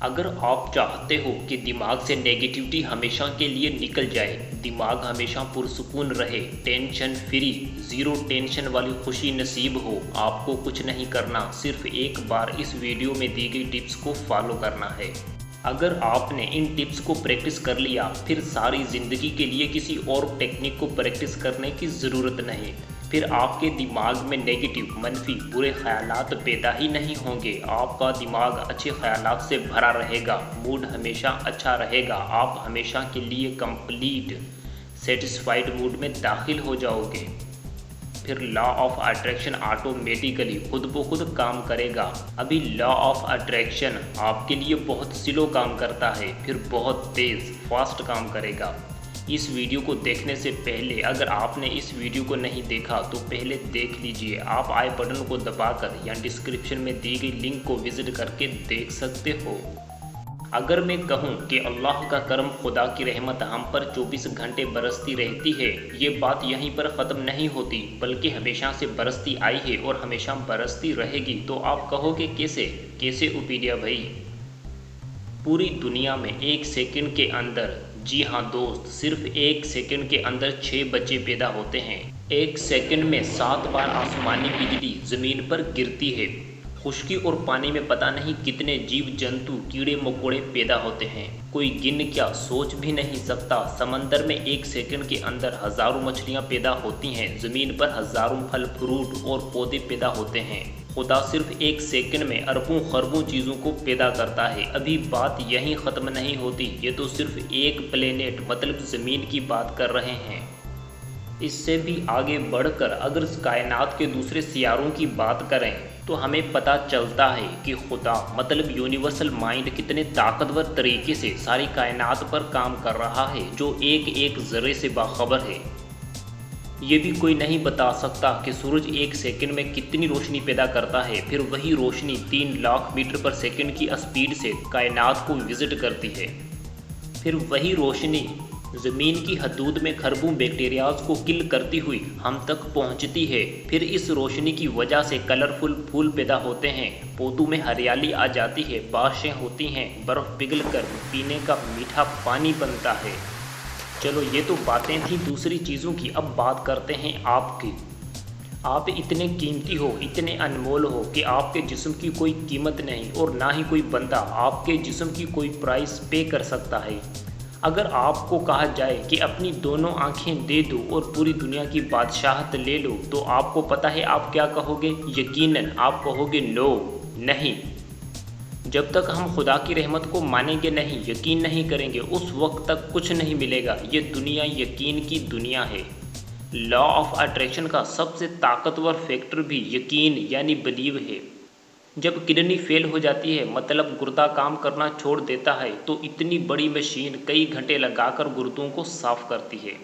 اگر آپ چاہتے ہو کہ دماغ سے نیگیٹیوٹی ہمیشہ کے لیے نکل جائے، دماغ ہمیشہ پرسکون رہے، ٹینشن فری، زیرو ٹینشن والی خوشی نصیب ہو، آپ کو کچھ نہیں کرنا، صرف ایک بار اس ویڈیو میں دی گئی ٹپس کو فالو کرنا ہے۔ اگر آپ نے ان ٹپس کو پریکٹس کر لیا، پھر ساری زندگی کے لیے کسی اور ٹیکنیک کو پریکٹس کرنے کی ضرورت نہیں۔ پھر آپ کے دماغ میں نیگیٹو، منفی، برے خیالات پیدا ہی نہیں ہوں گے۔ آپ کا دماغ اچھے خیالات سے بھرا رہے گا، موڈ ہمیشہ اچھا رہے گا، آپ ہمیشہ کے لیے کمپلیٹ سیٹسفائیڈ موڈ میں داخل ہو جاؤ گے۔ پھر لا آف اٹریکشن آٹومیٹیکلی خود بخود کام کرے گا۔ ابھی لا آف اٹریکشن آپ کے لیے بہت سلو کام کرتا ہے، پھر بہت تیز فاسٹ کام کرے گا۔ اس ویڈیو کو دیکھنے سے پہلے اگر آپ نے اس ویڈیو کو نہیں دیکھا تو پہلے دیکھ لیجئے۔ آپ آئی بٹن کو دبا کر یا ڈسکرپشن میں دی گئی لنک کو وزٹ کر کے دیکھ سکتے ہو۔ اگر میں کہوں کہ اللہ کا کرم، خدا کی رحمت ہم پر 24 گھنٹے برستی رہتی ہے، یہ بات یہیں پر ختم نہیں ہوتی بلکہ ہمیشہ سے برستی آئی ہے اور ہمیشہ برستی رہے گی، تو آپ کہو گے کیسے اوپیڈیا بھائی؟ پوری دنیا میں ایک سیکنڈ کے اندر، جی ہاں دوست، صرف ایک سیکنڈ کے اندر 6 بچے پیدا ہوتے ہیں۔ ایک سیکنڈ میں 7 بار آسمانی بجلی زمین پر گرتی ہے۔ خشکی اور پانی میں پتہ نہیں کتنے جیو جنتو، کیڑے مکوڑے پیدا ہوتے ہیں، کوئی گن کیا سوچ بھی نہیں سکتا۔ سمندر میں ایک سیکنڈ کے اندر ہزاروں مچھلیاں پیدا ہوتی ہیں، زمین پر ہزاروں پھل فروٹ اور پودے پیدا ہوتے ہیں۔ خدا صرف ایک سیکنڈ میں اربوں خربوں چیزوں کو پیدا کرتا ہے۔ ابھی بات یہیں ختم نہیں ہوتی، یہ تو صرف ایک پلینٹ مطلب زمین کی بات کر رہے ہیں۔ اس سے بھی آگے بڑھ کر اگر کائنات کے دوسرے سیاروں کی بات کریں تو ہمیں پتہ چلتا ہے کہ خدا مطلب یونیورسل مائنڈ کتنے طاقتور طریقے سے ساری کائنات پر کام کر رہا ہے، جو ایک ذرے سے باخبر ہے۔ یہ بھی کوئی نہیں بتا سکتا کہ سورج ایک سیکنڈ میں کتنی روشنی پیدا کرتا ہے، پھر وہی روشنی 3 لاکھ میٹر پر سیکنڈ کی اسپیڈ سے کائنات کو وزٹ کرتی ہے۔ پھر وہی روشنی زمین کی حدود میں کھربوں بیکٹیریاز کو کل کرتی ہوئی ہم تک پہنچتی ہے۔ پھر اس روشنی کی وجہ سے کلرفل پھول پیدا ہوتے ہیں، پودوں میں ہریالی آ جاتی ہے، بارشیں ہوتی ہیں، برف پگھل کر پینے کا میٹھا پانی بنتا ہے۔ چلو یہ تو باتیں تھیں دوسری چیزوں کی، اب بات کرتے ہیں آپ کی۔ آپ اتنے قیمتی ہو، اتنے انمول ہو کہ آپ کے جسم کی کوئی قیمت نہیں اور نہ ہی کوئی بندہ آپ کے جسم کی کوئی پرائس پے کر سکتا ہے۔ اگر آپ کو کہا جائے کہ اپنی دونوں آنکھیں دے دو اور پوری دنیا کی بادشاہت لے لو، تو آپ کو پتہ ہے آپ کیا کہو گے؟ یقیناً آپ کہو گے نو، نہیں۔ جب تک ہم خدا کی رحمت کو مانیں گے نہیں، یقین نہیں کریں گے، اس وقت تک کچھ نہیں ملے گا۔ یہ دنیا یقین کی دنیا ہے۔ لا آف اٹریکشن کا سب سے طاقتور فیکٹر بھی یقین یعنی بلیو ہے۔ جب کڈنی فیل ہو جاتی ہے، مطلب گردہ کام کرنا چھوڑ دیتا ہے، تو اتنی بڑی مشین کئی گھنٹے لگا کر گردوں کو صاف کرتی ہے۔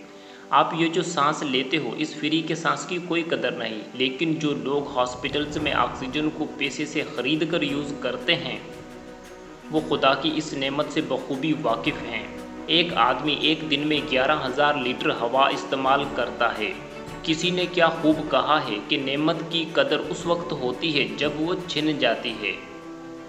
آپ یہ جو سانس لیتے ہو، اس فری کے سانس کی کوئی قدر نہیں، لیکن جو لوگ ہاسپٹلز میں آکسیجن کو پیسے سے خرید کر یوز کرتے ہیں، وہ خدا کی اس نعمت سے بخوبی واقف ہیں۔ ایک آدمی ایک دن میں 11,000 لیٹر ہوا استعمال کرتا ہے۔ کسی نے کیا خوب کہا ہے کہ نعمت کی قدر اس وقت ہوتی ہے جب وہ چھن جاتی ہے۔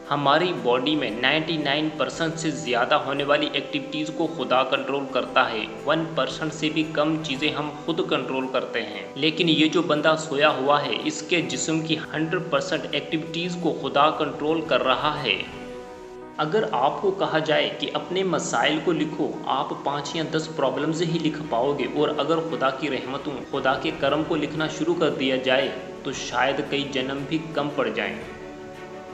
ہماری باڈی میں 99% سے زیادہ ہونے والی ایکٹیویٹیز کو خدا کنٹرول کرتا ہے، 1% سے بھی کم چیزیں ہم خود کنٹرول کرتے ہیں۔ لیکن یہ جو بندہ سویا ہوا ہے، اس کے جسم کی 100% ایکٹیویٹیز کو خدا کنٹرول کر رہا ہے۔ اگر آپ کو کہا جائے کہ اپنے مسائل کو لکھو، آپ 5 یا 10 پرابلمز ہی لکھ پاؤ گے، اور اگر خدا کی رحمتوں، خدا کے کرم کو لکھنا شروع کر دیا جائے تو شاید کئی جنم بھی کم پڑ جائیں۔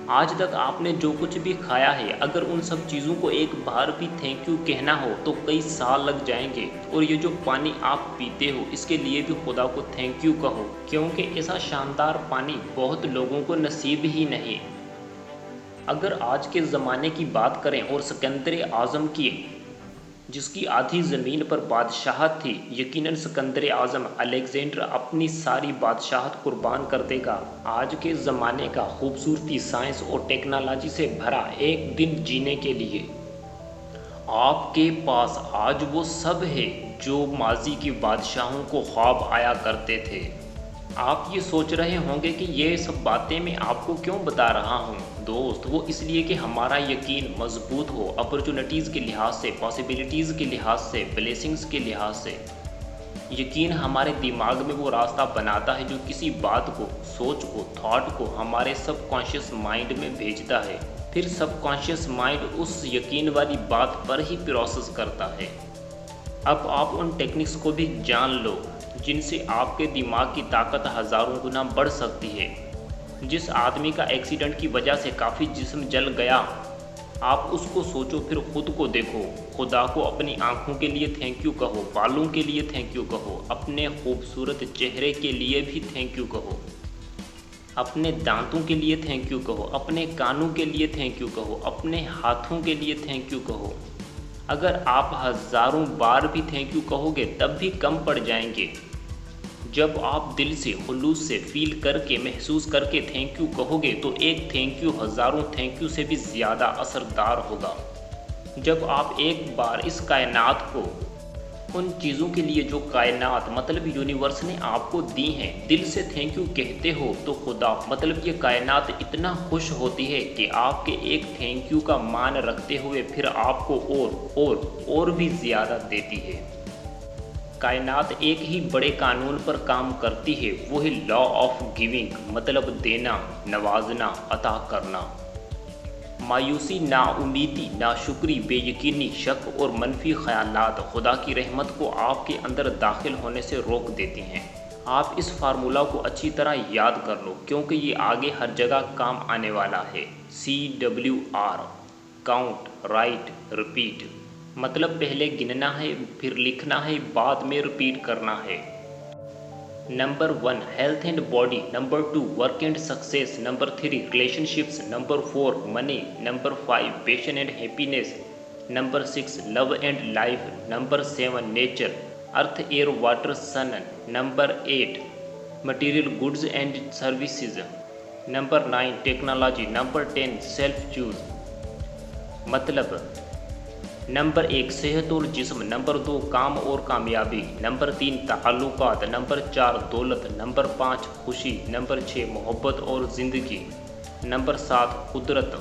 آج تک آپ نے جو کچھ بھی کھایا ہے، اگر ان سب چیزوں کو ایک بار بھی تھینک یو کہنا ہو تو کئی سال لگ جائیں گے۔ اور یہ جو پانی آپ پیتے ہو، اس کے لیے بھی خدا کو تھینک یو کہو، کیونکہ ایسا شاندار پانی بہت لوگوں کو نصیب ہی نہیں۔ اگر آج کے زمانے کی بات کریں اور سکندر اعظم کی، جس کی آدھی زمین پر بادشاہت تھی، یقیناً سکندر اعظم الیگزینڈر اپنی ساری بادشاہت قربان کر دے گا آج کے زمانے کا خوبصورتی، سائنس اور ٹیکنالوجی سے بھرا ایک دن جینے کے لیے۔ آپ کے پاس آج وہ سب ہے جو ماضی کے بادشاہوں کو خواب آیا کرتے تھے۔ آپ یہ سوچ رہے ہوں گے کہ یہ سب باتیں میں آپ کو کیوں بتا رہا ہوں؟ दोस्त वो इसलिए कि हमारा यकीन मजबूत हो, अपॉर्चुनिटीज़ के लिहाज से, पॉसिबिलिटीज़ के लिहाज से, ब्लेसिंग्स के लिहाज से। यकीन हमारे दिमाग में वो रास्ता बनाता है जो किसी बात को, सोच को, थॉट को हमारे सबकॉन्शियस माइंड में भेजता है। फिर सबकॉन्शियस माइंड उस यकीन वाली बात पर ही प्रोसेस करता है। अब आप उन टेक्निक्स को भी जान लो जिनसे आपके दिमाग की ताकत हज़ारों गुना बढ़ सकती है। जिस आदमी का एक्सीडेंट की वजह से काफ़ी जिस्म जल गया, आप उसको सोचो, फिर खुद को देखो। खुदा को अपनी आँखों के लिए थैंक यू कहो, बालों के लिए थैंक यू कहो, अपने खूबसूरत चेहरे के लिए भी थैंक यू कहो, अपने दांतों के लिए थैंक यू कहो, अपने कानों के लिए थैंक यू कहो, अपने हाथों के लिए थैंक यू कहो। अगर आप हज़ारों बार भी थैंक यू कहोगे तब भी कम पड़ जाएंगे। जब आप दिल से, खुलूस से फील करके, महसूस करके थैंक यू कहोगे तो एक थैंक यू हज़ारों थैंक यू से भी ज़्यादा असरदार होगा। जब आप एक बार इस कायनात को, उन चीज़ों के लिए जो कायनात मतलब यूनिवर्स ने आपको दी हैं, दिल से थैंक यू कहते हो तो खुदा मतलब ये कायनात इतना खुश होती है कि आपके एक थैंक यू का मान रखते हुए फिर आपको और भी ज़्यादा देती है। कायनात एक ही बड़े कानून पर काम करती है, वो है लॉ ऑफ गिविंग, मतलब देना, नवाजना, अता करना। मायूसी, नाउमीदी, नाशुक्री, बेयकीनी, शक और मनफी ख्यालात खुदा की रहमत को आपके अंदर दाखिल होने से रोक देती हैं। आप इस फार्मूला को अच्छी तरह याद कर लो क्योंकि ये आगे हर जगह काम आने वाला है। CWR, count, right, repeat. मतलब पहले गिनना है, फिर लिखना है, बाद में रिपीट करना है। Number 1 health and body, number 2 work and success, number 3 relationships, number 4 money, number 5 passion and happiness, number 6 love and life, number 7 nature, earth, air, water, sun, number 8 material goods and services, number 9 technology, number 10 self choose. मतलब number 1 सेहत और जिस्म, number 2 काम और कामयाबी, number 3 ताल्लुकात, number 4 दौलत, number 5 खुशी, नंबर 6 मोहब्बत और ज़िंदगी, नंबर 7 कुदरत,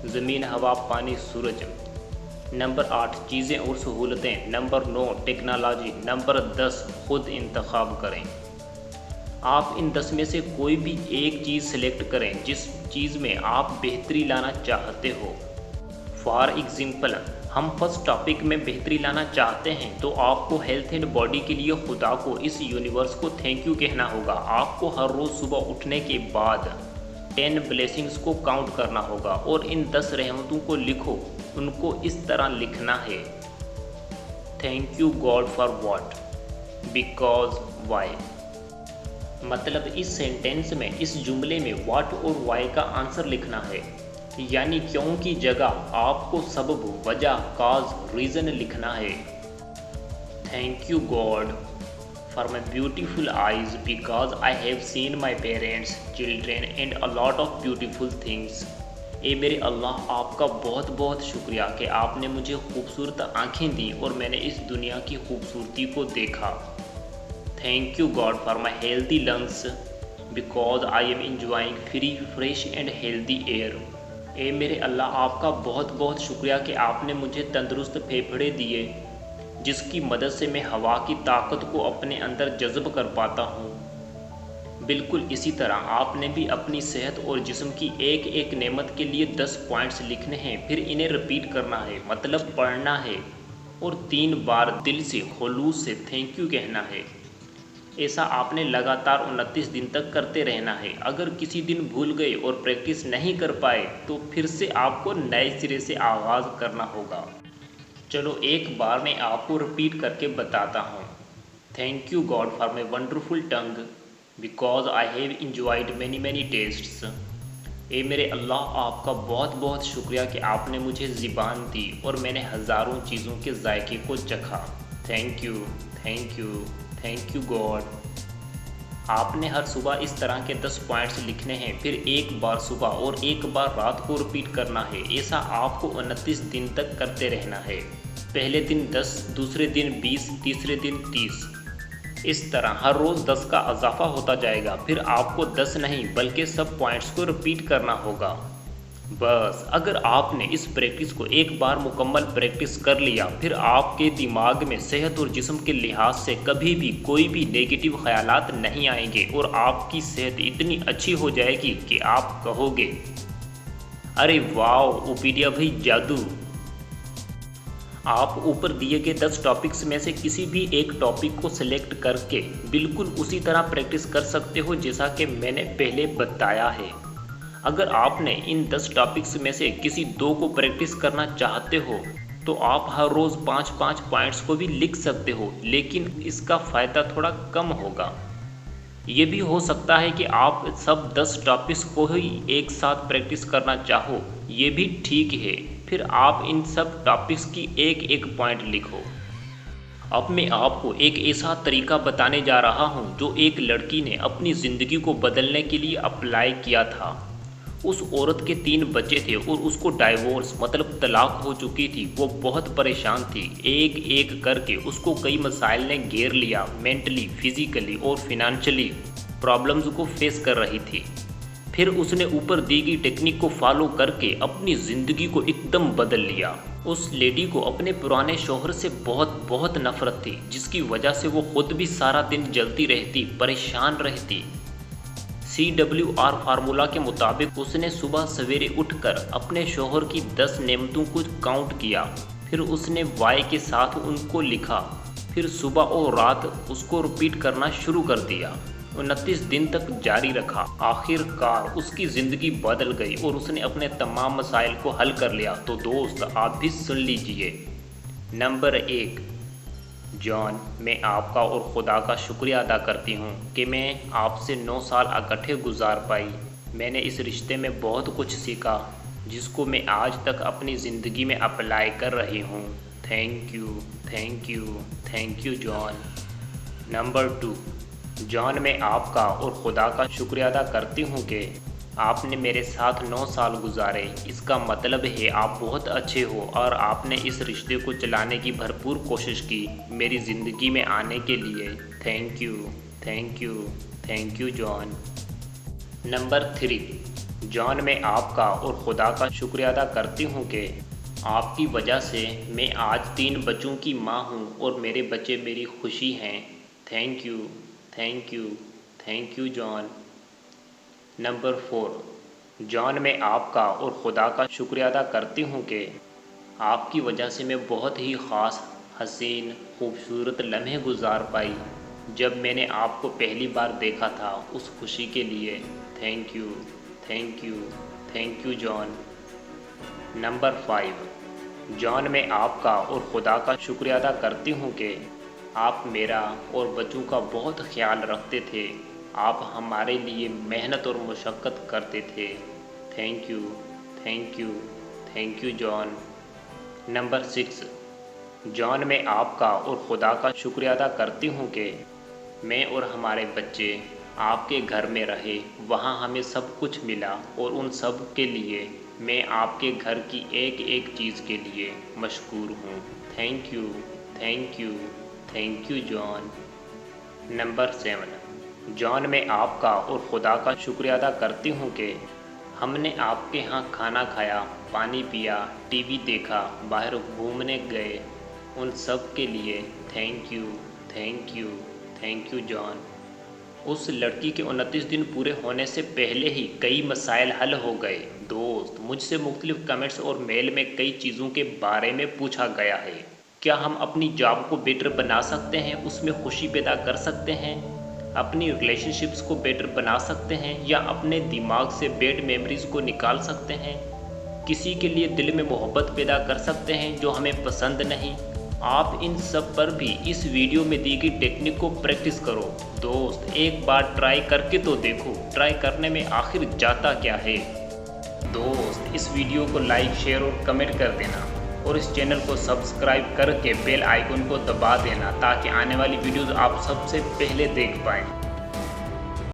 ज़मीन, हवा, पानी, सूरज, नंबर 8 चीज़ें और सहूलतें, नंबर 9 टेक्नोलॉजी, नंबर 10 खुद इंतखाब करें। आप इन 10 में से कोई भी एक चीज़ सेलेक्ट करें जिस चीज़ में आप बेहतरी लाना चाहते हो। फॉर एग्जाम्पल, हम फर्स्ट टॉपिक में बेहतरी लाना चाहते हैं तो आपको हेल्थ एंड बॉडी के लिए खुदा को, इस यूनिवर्स को थैंक यू कहना होगा। आपको हर रोज़ सुबह उठने के बाद 10 ब्लेसिंग्स को काउंट करना होगा और इन 10 रहमतों को लिखो। उनको इस तरह लिखना है, thank you God for what, because why. मतलब इस सेंटेंस में, इस जुमले में व्हाट और वाई का आंसर लिखना है, यानी क्यों की जगह आपको सबब, वजह, काज, रीज़न लिखना है। Thank you God for my beautiful eyes because I have seen my parents, children and a lot of beautiful things. ए मेरे अल्लाह, आपका बहुत बहुत शुक्रिया कि आपने मुझे खूबसूरत आँखें दी और मैंने इस दुनिया की खूबसूरती को देखा। Thank you God for my healthy lungs because I am enjoying free, fresh and healthy air. ए मेरे अल्लाह, आपका बहुत बहुत शुक्रिया कि आपने मुझे तंदुरुस्त फेफड़े दिए जिसकी मदद से मैं हवा की ताकत को अपने अंदर जज़्ब कर पाता हूँ। बिल्कुल इसी तरह आपने भी अपनी सेहत और जिस्म की एक एक नेमत के लिए 10 पॉइंट्स लिखने हैं, फिर इन्हें रिपीट करना है, मतलब पढ़ना है और 3 बार दिल से, खुलूस से थैंक यू कहना है। ऐसा आपने लगातार 29 दिन तक करते रहना है। अगर किसी दिन भूल गए और प्रैक्टिस नहीं कर पाए तो फिर से आपको नए सिरे से आगाज़ करना होगा। चलो एक बार मैं आपको रिपीट करके बताता हूँ। Thank you God for my wonderful tongue because I have enjoyed many tastes. ए मेरे अल्लाह, आपका बहुत बहुत शुक्रिया कि आपने मुझे ज़िबान दी और मैंने हज़ारों चीज़ों के जायके को चखा। Thank you, thank you, thank you God. आपने हर सुबह इस तरह के 10 पॉइंट्स लिखने हैं, फिर एक बार सुबह और एक बार रात को रिपीट करना है। ऐसा आपको 29 दिन तक करते रहना है। पहले दिन 10, दूसरे दिन 20, तीसरे दिन 30। इस तरह हर रोज़ 10 का इजाफा होता जाएगा। फिर आपको 10 नहीं बल्कि सब पॉइंट्स को रिपीट करना होगा। बस अगर आपने इस प्रैक्टिस को एक बार मुकम्मल प्रैक्टिस कर लिया, फिर आपके दिमाग में सेहत और जिस्म के लिहाज से कभी भी कोई भी नेगेटिव ख्यालात नहीं आएंगे और आपकी सेहत इतनी अच्छी हो जाएगी कि आप कहोगे, अरे वाह ओपीडिया भाई जादू। आप ऊपर दिए गए 10 टॉपिक्स में से किसी भी एक टॉपिक को सिलेक्ट करके बिल्कुल उसी तरह प्रैक्टिस कर सकते हो जैसा कि मैंने पहले बताया है। अगर आपने इन 10 टॉपिक्स में से किसी 2 को प्रैक्टिस करना चाहते हो तो आप हर रोज़ 5-5 पॉइंट्स को भी लिख सकते हो, लेकिन इसका फ़ायदा थोड़ा कम होगा। ये भी हो सकता है कि आप सब 10 टॉपिक्स को ही एक साथ प्रैक्टिस करना चाहो, ये भी ठीक है। फिर आप इन सब टॉपिक्स की एक पॉइंट लिखो। अब मैं आपको एक ऐसा तरीका बताने जा रहा हूँ जो एक लड़की ने अपनी ज़िंदगी को बदलने के लिए अप्लाई किया था। उस औरत के 3 बच्चे थे और उसको डाइवोर्स मतलब तलाक हो चुकी थी। वो बहुत परेशान थी। एक एक करके उसको कई मसाइल ने घेर लिया। मेंटली, फिजिकली और फिनंशियली प्रॉब्लम्स को फेस कर रही थी। फिर उसने ऊपर दी गई टेक्निक को फॉलो करके अपनी ज़िंदगी को एकदम बदल लिया। उस लेडी को अपने पुराने शौहर से बहुत नफरत थी, जिसकी वजह से वो खुद भी सारा दिन जलती रहती, परेशान रहती। CWR फार्मूला के मुताबिक उसने सुबह सवेरे उठकर अपने शौहर की 10 नेमतों को काउंट किया, फिर उसने वाई के साथ उनको लिखा, फिर सुबह और रात उसको रिपीट करना शुरू कर दिया। 29 दिन तक जारी रखा। आखिरकार उसकी ज़िंदगी बदल गई और उसने अपने तमाम मसाइल को हल कर लिया। तो दोस्त आप भी सुन लीजिए। नंबर 1, जॉन, मैं आपका और खुदा का शुक्रिया अदा करती हूँ कि मैं आपसे 9 साल इकट्ठे गुजार पाई। मैंने इस रिश्ते में बहुत कुछ सीखा जिसको मैं आज तक अपनी ज़िंदगी में अप्लाई कर रही हूँ। Thank you, thank you, thank you John. Number 2, John, मैं आपका और खुदा का शुक्रिया अदा करती हूँ कि आपने मेरे साथ 9 साल गुजारे। इसका मतलब है आप बहुत अच्छे हो और आपने इस रिश्ते को चलाने की भरपूर कोशिश की मेरी ज़िंदगी में आने के लिए। Thank you, thank you, thank you John. Number 3, John, मैं आपका और खुदा का शुक्रिया अदा करती हूँ कि आपकी वजह से मैं आज 3 बच्चों की माँ हूँ और मेरे बच्चे मेरी खुशी हैं। Thank you, thank you, thank you John. Number 4, John, मैं आपका और खुदा का शुक्रिया अदा करती हूँ कि आपकी वजह से मैं बहुत ही ख़ास, हसीन, खूबसूरत लम्हे गुजार पाई जब मैंने आपको पहली बार देखा था। उस खुशी के लिए thank you, thank you, thank you John. Number 5, John, मैं आपका और खुदा का शुक्रिया अदा करती हूँ कि आप मेरा और बच्चों का बहुत ख्याल रखते थे। आप हमारे लिए मेहनत और मशक्क़त करते थे। Thank you, thank you, thank you John. Number 6, John, मैं आपका और खुदा का शुक्रिया अदा करती हूँ कि मैं और हमारे बच्चे आपके घर में रहे। वहाँ हमें सब कुछ मिला और उन सब के लिए मैं आपके घर की एक चीज़ के लिए मशकूर हूँ। Thank you, thank you, thank you John. Number 7, John, मैं आपका और खुदा का शुक्रिया अदा करती हूँ कि हमने आपके यहाँ खाना खाया, पानी पिया, टीवी देखा, बाहर घूमने गए। उन सब के लिए thank you, thank you, thank you John. उस लड़की के 29 दिन पूरे होने से पहले ही कई मसाइल हल हो गए। दोस्त, मुझसे मुख्तलिफ कमेंट्स और मेल में कई चीज़ों के बारे में पूछा गया है। क्या हम अपनी जॉब को बेटर बना सकते हैं, उसमें खुशी पैदा कर सकते हैं, अपनी रिलेशनशिप्स को बेटर बना सकते हैं, या अपने दिमाग से बैड मेमोरीज़ को निकाल सकते हैं, किसी के लिए दिल में मोहब्बत पैदा कर सकते हैं जो हमें पसंद नहीं। आप इन सब पर भी इस वीडियो में दी गई टेक्निक को प्रैक्टिस करो। दोस्त, एक बार ट्राई करके तो देखो, ट्राई करने में आखिर जाता क्या है। दोस्त, इस वीडियो को लाइक, शेयर और कमेंट कर देना और इस चैनल को सब्सक्राइब करके बेल आइकन को दबा देना ताकि आने वाली वीडियोस आप सबसे पहले देख पाएँ।